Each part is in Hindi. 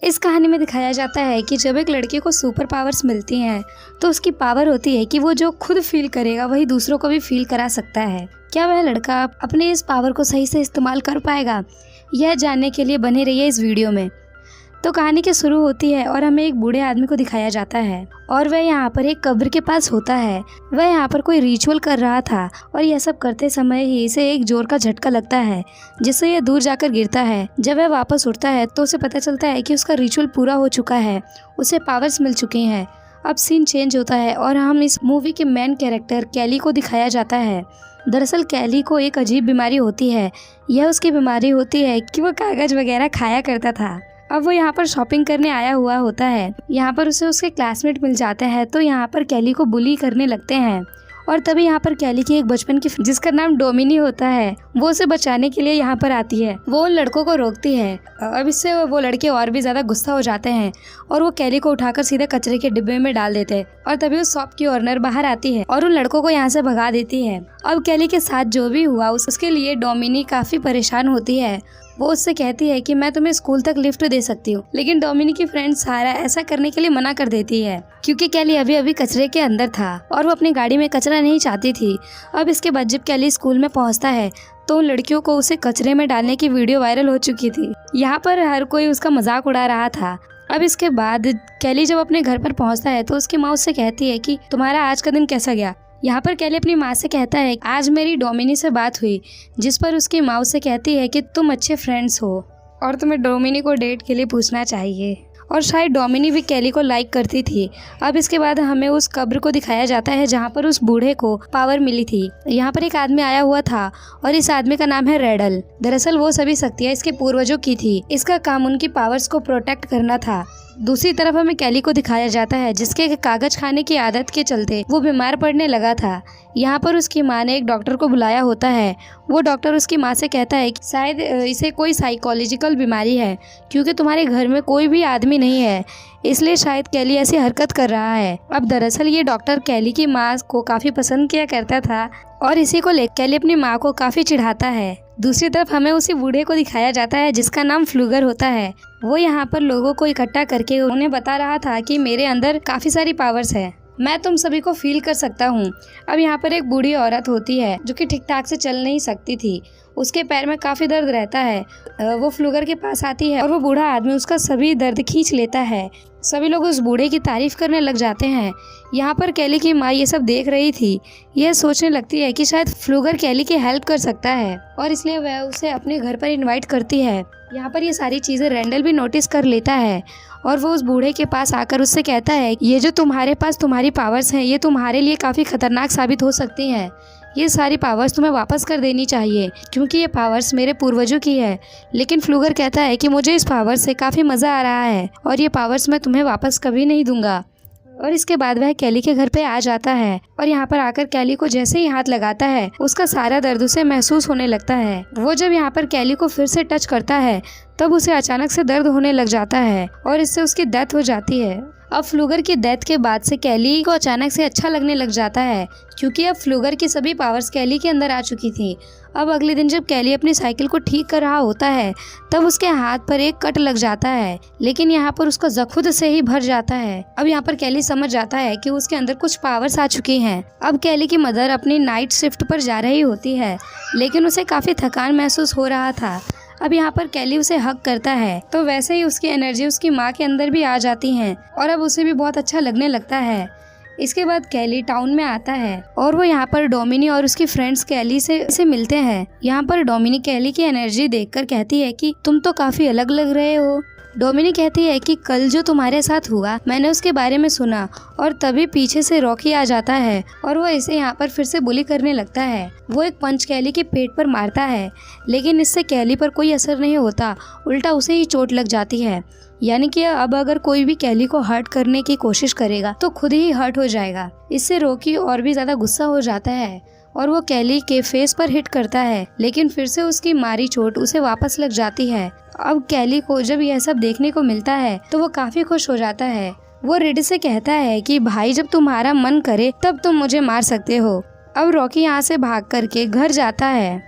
इस कहानी में दिखाया जाता है कि जब एक लड़के को सुपर पावर्स मिलती हैं तो उसकी पावर होती है कि वो जो खुद फील करेगा वही दूसरों को भी फील करा सकता है। क्या वह लड़का अपने इस पावर को सही से इस्तेमाल कर पाएगा, यह जानने के लिए बने रहिए इस वीडियो में। तो कहानी की शुरू होती है और हमें एक बूढ़े आदमी को दिखाया जाता है और वह यहाँ पर एक कब्र के पास होता है। वह यहाँ पर कोई रिचुअल कर रहा था और यह सब करते समय ही इसे एक जोर का झटका लगता है जिससे यह दूर जाकर गिरता है। जब वह वापस उठता है तो उसे पता चलता है कि उसका रिचुअल पूरा हो चुका है, उसे पावर्स मिल चुकी हैं। अब सीन चेंज होता है और हम इस मूवी के मेन कैरेक्टर कैली को दिखाया जाता है। दरअसल कैली को एक अजीब बीमारी होती है। यह उसकी बीमारी होती है कि वो कागज वगैरह खाया करता था। अब वो यहाँ पर शॉपिंग करने आया हुआ होता है। यहाँ पर उसे उसके क्लासमेट मिल जाते हैं तो यहाँ पर कैली को बुली करने लगते हैं और तभी यहाँ पर कैली की एक बचपन की जिसका नाम डोमिनी होता है वो उसे बचाने के लिए यहाँ पर आती है। वो उन लड़कों को रोकती है। अब इससे वो लड़के और भी ज्यादा गुस्सा हो जाते हैं और वो कैली को उठाकर सीधे कचरे के डिब्बे में डाल देते हैं और तभी उस शॉप की ओनर बाहर आती है और उन लड़कों को यहाँ से भगा देती है। अब कैली के साथ जो भी हुआ उसके लिए डोमिनी काफी परेशान होती है। वो उससे कहती है कि मैं तुम्हें स्कूल तक लिफ्ट दे सकती हूँ, लेकिन डोमिनी की फ्रेंड सारा ऐसा करने के लिए मना कर देती है क्योंकि कैली अभी अभी कचरे के अंदर था और वो अपनी गाड़ी में कचरा नहीं चाहती थी। अब इसके बाद जब कैली स्कूल में पहुँचता है तो उन लड़कियों को उसे कचरे में डालने की वीडियो वायरल हो चुकी थी। यहाँ पर हर कोई उसका मजाक उड़ा रहा था। अब इसके बाद कैली जब अपने घर पर पहुँचता है तो उसकी माँ उससे कहती है कि तुम्हारा आज का दिन कैसा गया। यहाँ पर कैली अपनी माँ से कहता है आज मेरी डोमिनी से बात हुई, जिस पर उसकी माँ उससे कहती है कि तुम अच्छे फ्रेंड्स हो और तुम्हें डोमिनी को डेट के लिए पूछना चाहिए। और शायद डोमिनी भी कैली को लाइक करती थी। अब इसके बाद हमें उस कब्र को दिखाया जाता है जहाँ पर उस बूढ़े को पावर मिली थी। यहाँ पर एक आदमी आया हुआ था और इस आदमी का नाम है रेडल। दरअसल वो सभी शक्तियाँ इसके पूर्वजों की थी। इसका काम उनकी पावर्स को प्रोटेक्ट करना था। दूसरी तरफ हमें कैली को दिखाया जाता है जिसके कागज खाने की आदत के चलते वो बीमार पड़ने लगा था। यहाँ पर उसकी माँ ने एक डॉक्टर को बुलाया होता है। वो डॉक्टर उसकी माँ से कहता है कि शायद इसे कोई साइकोलॉजिकल बीमारी है क्योंकि तुम्हारे घर में कोई भी आदमी नहीं है, इसलिए शायद कैली ऐसी हरकत कर रहा है। अब दरअसल ये डॉक्टर कैली की माँ को काफी पसंद किया करता था और इसी को लेकर कैली अपनी माँ को काफी चिढ़ाता है। दूसरी तरफ हमें उसी बूढ़े को दिखाया जाता है जिसका नाम फ्लूगर होता है। वो यहाँ पर लोगों को इकट्ठा करके उन्हें बता रहा था कि मेरे अंदर काफी सारी पावर्स है, मैं तुम सभी को फील कर सकता हूँ। अब यहाँ पर एक बूढ़ी औरत होती है जो कि ठीक ठाक से चल नहीं सकती थी, उसके पैर में काफी दर्द रहता है। वो फ्लूगर के पास आती है और वो बूढ़ा आदमी उसका सभी दर्द खींच लेता है। सभी लोग उस बूढ़े की तारीफ करने लग जाते हैं। यहाँ पर कैली की माँ ये सब देख रही थी। यह सोचने लगती है कि शायद फ्लूगर कैली की हेल्प कर सकता है और इसलिए वह उसे अपने घर पर इनवाइट करती है। यहाँ पर ये सारी चीजें रेंडल भी नोटिस कर लेता है और वो उस बूढ़े के पास आकर उससे कहता है ये जो तुम्हारे पास तुम्हारी पावर्स हैं ये तुम्हारे लिए काफी खतरनाक साबित हो सकती हैं। ये सारी पावर्स तुम्हें वापस कर देनी चाहिए क्योंकि ये पावर्स मेरे पूर्वजों की है। लेकिन फ्लूगर कहता है कि मुझे इस पावर्स से काफ़ी मज़ा आ रहा है और ये पावर्स मैं तुम्हें वापस कभी नहीं दूंगा। और इसके बाद वह कैली के घर पे आ जाता है और यहाँ पर आकर कैली को जैसे ही हाथ लगाता है उसका सारा दर्द उसे महसूस होने लगता है। वो जब यहाँ पर कैली को फिर से टच करता है तब उसे अचानक से दर्द होने लग जाता है और इससे उसकी डेथ हो जाती है। अब फ्लूगर की डेथ के बाद से कैली को अचानक से अच्छा लगने लग जाता है क्योंकि अब फ्लूगर की सभी पावर्स कैली के अंदर आ चुकी थी। अब अगले दिन जब कैली अपनी साइकिल को ठीक कर रहा होता है तब उसके हाथ पर एक कट लग जाता है, लेकिन यहाँ पर उसका जख्म खुद से ही भर जाता है। अब यहाँ पर कैली समझ जाता है कि उसके अंदर कुछ पावर्स आ चुकी हैं। अब कैली की मदर अपनी नाइट शिफ्ट पर जा रही होती है लेकिन उसे काफी थकान महसूस हो रहा था। अब यहाँ पर कैली उसे हग करता है तो वैसे ही उसकी एनर्जी उसकी माँ के अंदर भी आ जाती है और अब उसे भी बहुत अच्छा लगने लगता है। इसके बाद कैली टाउन में आता है और वो यहाँ पर डोमिनी और उसकी फ्रेंड्स कैली से मिलते हैं। यहाँ पर डोमिनी कैली की एनर्जी देखकर कहती है कि तुम तो काफी अलग लग रहे हो। डोमिनी कहती है कि कल जो तुम्हारे साथ हुआ मैंने उसके बारे में सुना और तभी पीछे से रॉकी आ जाता है और वो इसे यहाँ पर फिर से बुली करने लगता है। वो एक पंच कैली के पेट पर मारता है लेकिन इससे कैली पर कोई असर नहीं होता, उल्टा उसे ही चोट लग जाती है। यानी कि अब अगर कोई भी कैली को हर्ट करने की कोशिश करेगा तो खुद ही हर्ट हो जाएगा। इससे रॉकी और भी ज्यादा गुस्सा हो जाता है और वो कैली के फेस पर हिट करता है लेकिन फिर से उसकी मारी चोट उसे वापस लग जाती है। अब कैली को जब यह सब देखने को मिलता है तो वो काफी खुश हो जाता है। वो रेड से कहता है कि भाई जब तुम्हारा मन करे तब तुम मुझे मार सकते हो। अब रॉकी यहाँ से भाग करके घर जाता है।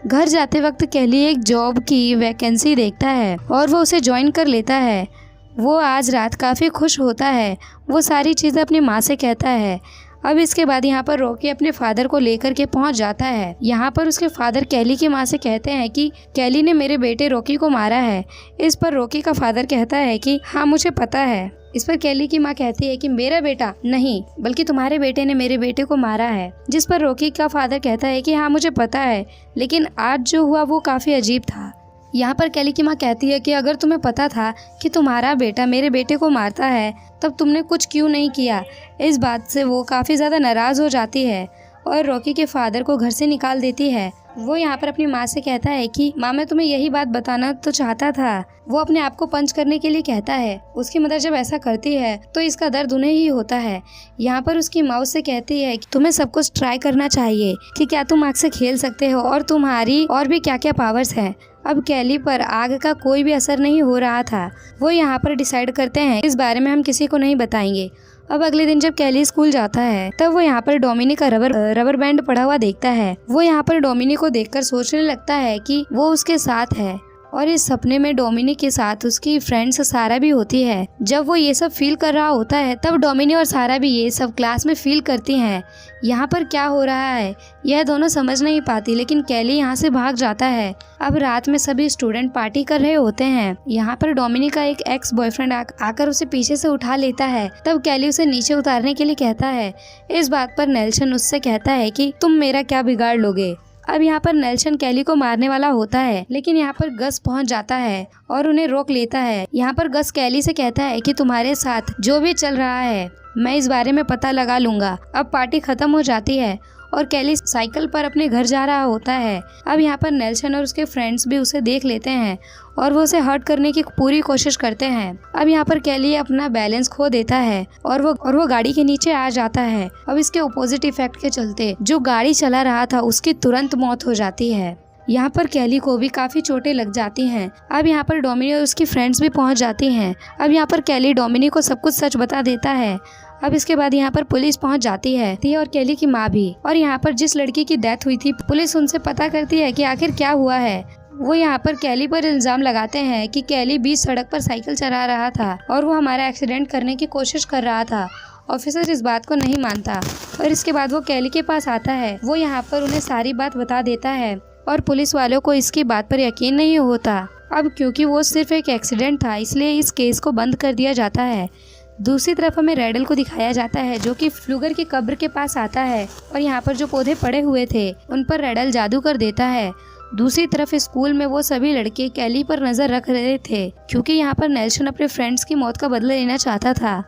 घर जाते वक्त कैली एक जॉब की वैकेंसी देखता है और वो उसे ज्वाइन कर लेता है। वो आज रात काफ़ी खुश होता है। वो सारी चीज़ें अपनी माँ से कहता है। अब इसके बाद यहाँ पर रॉकी अपने फादर को लेकर के पहुँच जाता है। यहाँ पर उसके फादर कैली की माँ से कहते हैं कि कैली ने मेरे बेटे रॉकी को मारा है। इस पर रॉकी का फादर कहता है कि हाँ मुझे पता है। इस पर कैली की माँ कहती है कि मेरा बेटा नहीं, बल्कि तुम्हारे बेटे ने मेरे बेटे को मारा है। जिस पर रॉकी का फादर कहता है कि हाँ मुझे पता है, लेकिन आज जो हुआ वो काफ़ी अजीब था। यहाँ पर कैली की माँ कहती है कि अगर तुम्हें पता था कि तुम्हारा बेटा मेरे बेटे को मारता है, तब तुमने कुछ क्यों नहीं किया। इस बात से वो काफ़ी ज़्यादा नाराज़ हो जाती है और रॉकी के फादर को घर से निकाल देती है। वो यहाँ पर अपनी माँ से कहता है कि माँ मैं तुम्हें यही बात बताना तो चाहता था। वो अपने आप को पंच करने के लिए कहता है। उसकी मदर जब ऐसा करती है तो इसका दर्द उन्हें ही होता है। यहाँ पर उसकी माँ उससे कहती है कि तुम्हें सब कुछ ट्राई करना चाहिए कि क्या तुम आग से खेल सकते हो और तुम्हारी और भी क्या क्या पावर्स हैं। अब कैली पर आग का कोई भी असर नहीं हो रहा था। वो यहाँ पर डिसाइड करते हैं इस बारे में हम किसी को नहीं बताएंगे। अब अगले दिन जब कैली स्कूल जाता है तब वो यहाँ पर डोमिनी का रबर बैंड पड़ा हुआ देखता है। वो यहाँ पर डोमिनी को देखकर सोचने लगता है कि वो उसके साथ है और इस सपने में डोमिनी के साथ उसकी फ्रेंड्स सारा भी होती है। जब वो ये सब फील कर रहा होता है तब डोमिनी और सारा भी ये सब क्लास में फील करती हैं। यहाँ पर क्या हो रहा है यह दोनों समझ नहीं पाती, लेकिन कैली यहाँ से भाग जाता है। अब रात में सभी स्टूडेंट पार्टी कर रहे होते हैं। यहाँ पर डोमिनी का एक एक्स बॉयफ्रेंड आकर उसे पीछे से उठा लेता है। तब कैली उसे नीचे उतारने के लिए कहता है। इस बात पर नेल्सन उससे कहता है कि तुम मेरा क्या बिगाड़ लोगे। अब यहाँ पर नेल्सन कैली को मारने वाला होता है, लेकिन यहाँ पर गस पहुँच जाता है और उन्हें रोक लेता है। यहाँ पर गस कैली से कहता है कि तुम्हारे साथ जो भी चल रहा है मैं इस बारे में पता लगा लूंगा। अब पार्टी खत्म हो जाती है और कैली साइकिल पर अपने घर जा रहा होता है। अब यहाँ पर नेल्सन और उसके फ्रेंड्स भी उसे देख लेते हैं और वो उसे हर्ट करने की पूरी कोशिश करते हैं। अब यहाँ पर कैली अपना बैलेंस खो देता है और वो गाड़ी के नीचे आ जाता है। अब इसके ऑपोजिट इफेक्ट के चलते जो गाड़ी चला रहा था उसकी तुरंत मौत हो जाती है। यहाँ पर कैली को भी काफी चोटें लग जाती हैं। अब यहाँ पर डोमिनी और उसकी फ्रेंड्स भी पहुँच जाती हैं। अब यहाँ पर कैली डोमिनी को सब कुछ सच बता देता है। अब इसके बाद यहाँ पर पुलिस पहुँच जाती है और कैली की माँ भी। और यहाँ पर जिस लड़की की डेथ हुई थी पुलिस उनसे पता करती है कि आखिर क्या हुआ है। वो यहाँ पर कैली पर इल्जाम लगाते हैं कि कैली बीच सड़क पर साइकिल चला रहा था और वो हमारा एक्सीडेंट करने की कोशिश कर रहा था। ऑफिसर इस बात को नहीं मानता और इसके बाद वो कैली के पास आता है। वो यहाँ पर उन्हें सारी बात बता देता है और पुलिस वालों को इसकी बात पर यकीन नहीं होता। अब क्योंकि वो सिर्फ एक एक्सीडेंट था इसलिए इस केस को बंद कर दिया जाता है। दूसरी तरफ हमें रेडल को दिखाया जाता है जो कि फ्लूगर की कब्र के पास आता है और यहाँ पर जो पौधे पड़े हुए थे उन पर रेडल जादू कर देता है। दूसरी तरफ स्कूल में वो सभी लड़के कैली पर नजर रख रहे थे क्योंकि यहाँ पर नेल्सन अपने फ्रेंड्स की मौत का बदला लेना चाहता था।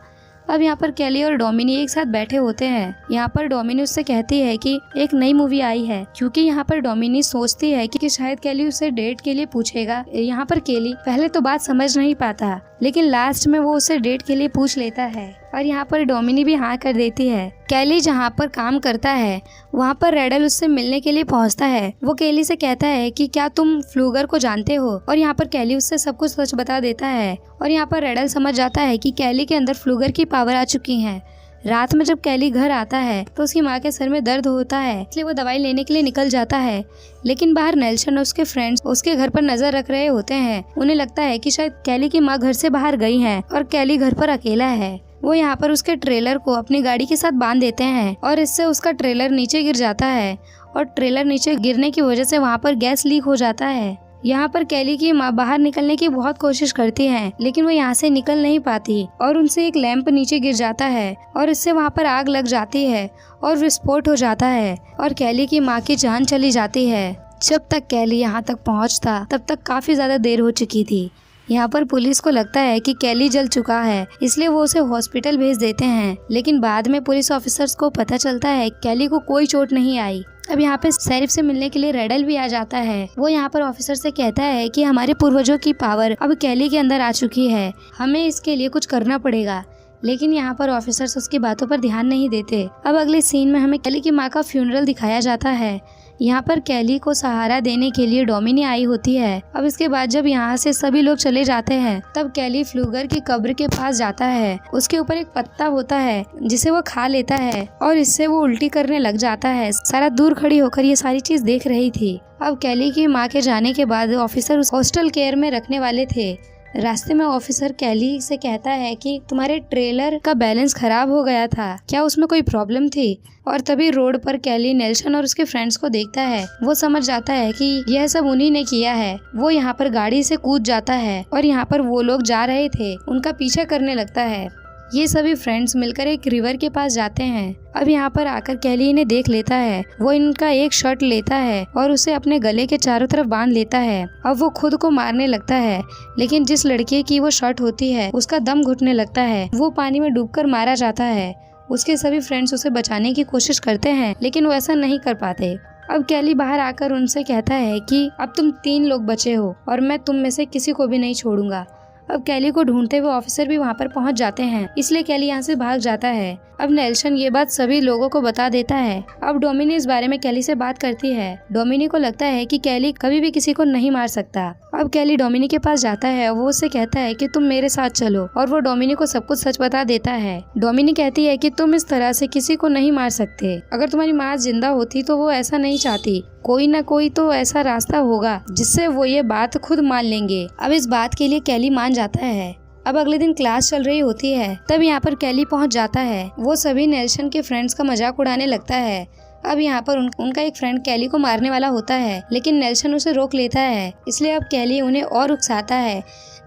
अब यहाँ पर कैली और डोमिनी एक साथ बैठे होते हैं। यहाँ पर डोमिनी उससे कहती है कि एक नई मूवी आई है, क्योंकि यहाँ पर डोमिनी सोचती है कि शायद कैली उसे डेट के लिए पूछेगा। यहाँ पर कैली पहले तो बात समझ नहीं पाता, लेकिन लास्ट में वो उसे डेट के लिए पूछ लेता है और यहाँ पर डोमिनी भी हाँ कर देती है। कैली जहाँ पर काम करता है वहाँ पर रेडल उससे मिलने के लिए पहुँचता है। वो कैली से कहता है कि क्या तुम फ्लूगर को जानते हो, और यहाँ पर कैली उससे सब कुछ सच बता देता है। और यहाँ पर रेडल समझ जाता है कि कैली के अंदर फ्लूगर की पावर आ चुकी है। रात में जब कैली घर आता है तो उसकी माँ के सर में दर्द होता है, इसलिए वो दवाई लेने के लिए निकल जाता है। लेकिन बाहर नेल्सन और उसके फ्रेंड्स उसके घर पर नजर रख रहे होते हैं। उन्हें लगता है कि शायद कैली की माँ घर से बाहर गई है और कैली घर पर अकेला है। वो यहाँ पर उसके ट्रेलर को अपनी गाड़ी के साथ बांध देते हैं और इससे उसका ट्रेलर नीचे गिर जाता है और ट्रेलर नीचे गिरने की वजह से वहाँ पर गैस लीक हो जाता है। यहाँ पर कैली की माँ बाहर निकलने की बहुत कोशिश करती है, लेकिन वो यहाँ से निकल नहीं पाती और उनसे एक लैंप नीचे गिर जाता है और इससे वहाँ पर आग लग जाती है और विस्फोट हो जाता है और कैली की माँ की जान चली जाती है। जब तक कैली यहाँ तक पहुँचता तब तक काफी ज्यादा देर हो चुकी थी। यहाँ पर पुलिस को लगता है कि कैली जल चुका है, इसलिए वो उसे हॉस्पिटल भेज देते हैं। लेकिन बाद में पुलिस ऑफिसर्स को पता चलता है कैली को कोई चोट नहीं आई। अब यहाँ पे शेरिफ से मिलने के लिए रेडल भी आ जाता है। वो यहाँ पर ऑफिसर से कहता है कि हमारे पूर्वजों की पावर अब कैली के अंदर आ चुकी है, हमें इसके लिए कुछ करना पड़ेगा। लेकिन यहाँ पर ऑफिसर्स उसकी बातों पर ध्यान नहीं देते। अब अगले सीन में हमें कैली की माँ का फ्यूनरल दिखाया जाता है। यहाँ पर कैली को सहारा देने के लिए डोमिनी आई होती है। अब इसके बाद जब यहाँ से सभी लोग चले जाते हैं तब कैली फ्लूगर की कब्र के पास जाता है। उसके ऊपर एक पत्ता होता है जिसे वो खा लेता है और इससे वो उल्टी करने लग जाता है। सारा दूर खड़ी होकर ये सारी चीज देख रही थी। अब कैली की माँ के जाने के बाद ऑफिसर उस हॉस्टल केयर में रखने वाले थे। रास्ते में ऑफिसर कैली से कहता है कि तुम्हारे ट्रेलर का बैलेंस खराब हो गया था, क्या उसमें कोई प्रॉब्लम थी? और तभी रोड पर कैली नेल्सन और उसके फ्रेंड्स को देखता है। वो समझ जाता है कि यह सब उन्हीं ने किया है। वो यहाँ पर गाड़ी से कूद जाता है और यहाँ पर वो लोग जा रहे थे उनका पीछा करने लगता है। ये सभी फ्रेंड्स मिलकर एक रिवर के पास जाते हैं। अब यहाँ पर आकर कैली इन्हें देख लेता है। वो इनका एक शर्ट लेता है और उसे अपने गले के चारों तरफ बांध लेता है। अब वो खुद को मारने लगता है, लेकिन जिस लड़के की वो शर्ट होती है उसका दम घुटने लगता है। वो पानी में डूबकर मारा जाता है। उसके सभी फ्रेंड्स उसे बचाने की कोशिश करते हैं, लेकिन वो ऐसा नहीं कर पाते। अब कैली बाहर आकर उनसे कहता है कि अब तुम 3 लोग बचे हो और मैं तुम में से किसी को भी नहीं छोड़ूंगा। अब कैली को ढूंढते हुए ऑफिसर भी वहाँ पर पहुँच जाते हैं, इसलिए कैली यहाँ से भाग जाता है। अब नेल्सन ये बात सभी लोगों को बता देता है। अब डोमिनी इस बारे में कैली से बात करती है। डोमिनी को लगता है कि कैली कभी भी किसी को नहीं मार सकता। अब कैली डोमिनी के पास जाता है। वो उससे कहता है कि तुम मेरे साथ चलो, और वो डोमिनी को सब कुछ सच बता देता है। डोमिनी कहती है कि तुम इस तरह से किसी को नहीं मार सकते। अगर तुम्हारी माँ जिंदा होती तो वो ऐसा नहीं चाहती। कोई ना कोई तो ऐसा रास्ता होगा जिससे वो ये बात खुद मान लेंगे। अब इस बात के लिए कैली मान जाता है। अब अगले दिन क्लास चल रही होती है, तब यहाँ पर कैली पहुँच जाता है। वो सभी नेल्सन के फ्रेंड्स का मजाक उड़ाने लगता है। अब यहाँ पर उनका एक फ्रेंड कैली को मारने वाला होता है, लेकिन नेल्सन उसे रोक लेता है। इसलिए अब कैली उन्हें और उकसाता है।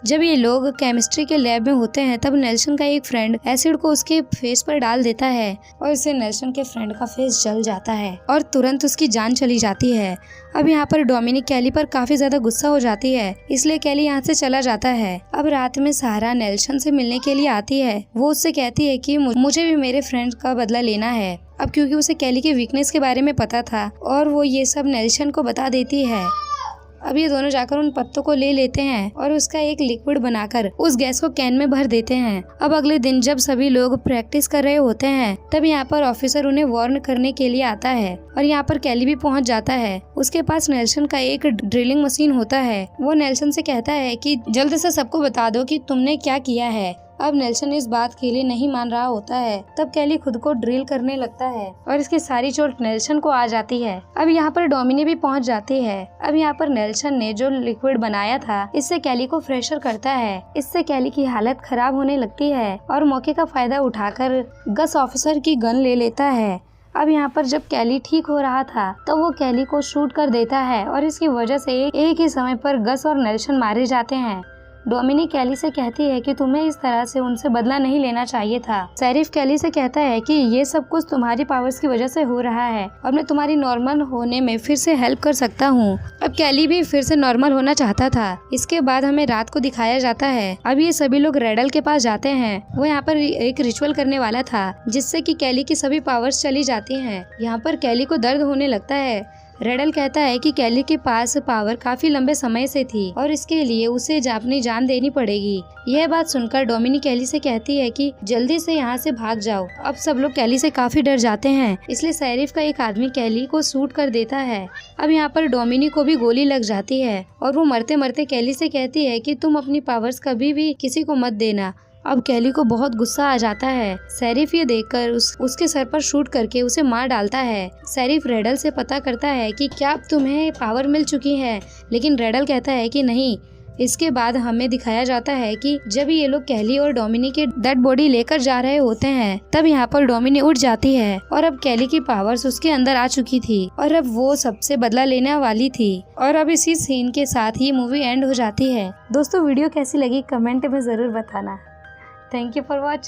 जब ये लोग केमिस्ट्री के लैब में होते हैं, तब नेल्सन का एक फ्रेंड एसिड को उसके फेस पर डाल देता है और इससे नेल्सन के फ्रेंड का फेस जल जाता है और तुरंत उसकी जान चली जाती है। अब यहाँ पर डोमिनी कैली पर काफी ज्यादा गुस्सा हो जाती है, इसलिए कैली यहाँ से चला जाता है। अब रात में सारा नेल्सन से मिलने के लिए आती है। वो उससे कहती है कि मुझे भी मेरे फ्रेंड का बदला लेना है। अब क्योंकि उसे कैली के वीकनेस के बारे में पता था और वो ये सब नेल्सन को बता देती है। अब ये दोनों जाकर उन पत्तों को ले लेते हैं और उसका एक लिक्विड बनाकर उस गैस को कैन में भर देते हैं। अब अगले दिन जब सभी लोग प्रैक्टिस कर रहे होते हैं, तब यहाँ पर ऑफिसर उन्हें वार्न करने के लिए आता है और यहाँ पर कैली भी पहुँच जाता है। उसके पास नेल्सन का एक ड्रिलिंग मशीन होता है। वो नेल्सन से कहता है कि जल्द से सबको बता दो कि तुमने क्या किया है। अब नेल्सन इस बात के लिए नहीं मान रहा होता है। तब कैली खुद को ड्रिल करने लगता है और इसकी सारी चोट नेल्सन को आ जाती है। अब यहाँ पर डोमिनी भी पहुँच जाती है। अब यहाँ पर नेल्सन ने जो लिक्विड बनाया था, इससे कैली को फ्रेशर करता है। इससे कैली की हालत खराब होने लगती है और मौके का फायदा उठाकर गस ऑफिसर की गन ले लेता है। अब यहाँ पर जब कैली ठीक हो रहा था, तो वो कैली को शूट कर देता है और इसकी वजह से एक ही समय पर गस और नेल्सन मारे जाते हैं। डोमिनी कैली से कहती है कि तुम्हें इस तरह से उनसे बदला नहीं लेना चाहिए था। शेरिफ कैली से कहता है कि ये सब कुछ तुम्हारी पावर्स की वजह से हो रहा है और मैं तुम्हारी नॉर्मल होने में फिर से हेल्प कर सकता हूँ। अब कैली भी फिर से नॉर्मल होना चाहता था। इसके बाद हमें रात को दिखाया जाता है। अब ये सभी लोग रेडल के पास जाते हैं। वो यहाँ पर एक रिचुअल करने वाला था, जिससे कि कैली की सभी पावर्स चली जाती हैं। यहाँ पर कैली को दर्द होने लगता है। रेडल कहता है कि कैली के पास पावर काफी लंबे समय से थी और इसके लिए उसे अपनी जान देनी पड़ेगी। यह बात सुनकर डोमिनी कैली से कहती है कि जल्दी से यहाँ से भाग जाओ। अब सब लोग कैली से काफी डर जाते हैं, इसलिए शेरिफ का एक आदमी कैली को शूट कर देता है। अब यहाँ पर डोमिनी को भी गोली लग जाती है और वो मरते मरते कैली से कहती है कि तुम अपनी पावर्स कभी भी किसी को मत देना। अब कैली को बहुत गुस्सा आ जाता है। शेरिफ ये देखकर उसके सर पर शूट करके उसे मार डालता है। शेरिफ रेडल से पता करता है कि क्या अब तुम्हें पावर मिल चुकी है, लेकिन रेडल कहता है कि नहीं। इसके बाद हमें दिखाया जाता है कि जब ये लोग कैली और डोमिनी की डेड बॉडी लेकर जा रहे होते हैं, तब यहाँ पर डोमिनी उठ जाती है और अब कैली की पावर्स उसके अंदर आ चुकी थी और अब वो सबसे बदला लेने वाली थी। और अब इसी सीन के साथ ही मूवी एंड हो जाती है। दोस्तों, वीडियो कैसी लगी कमेंट में जरूर बताना। Thank you for watching.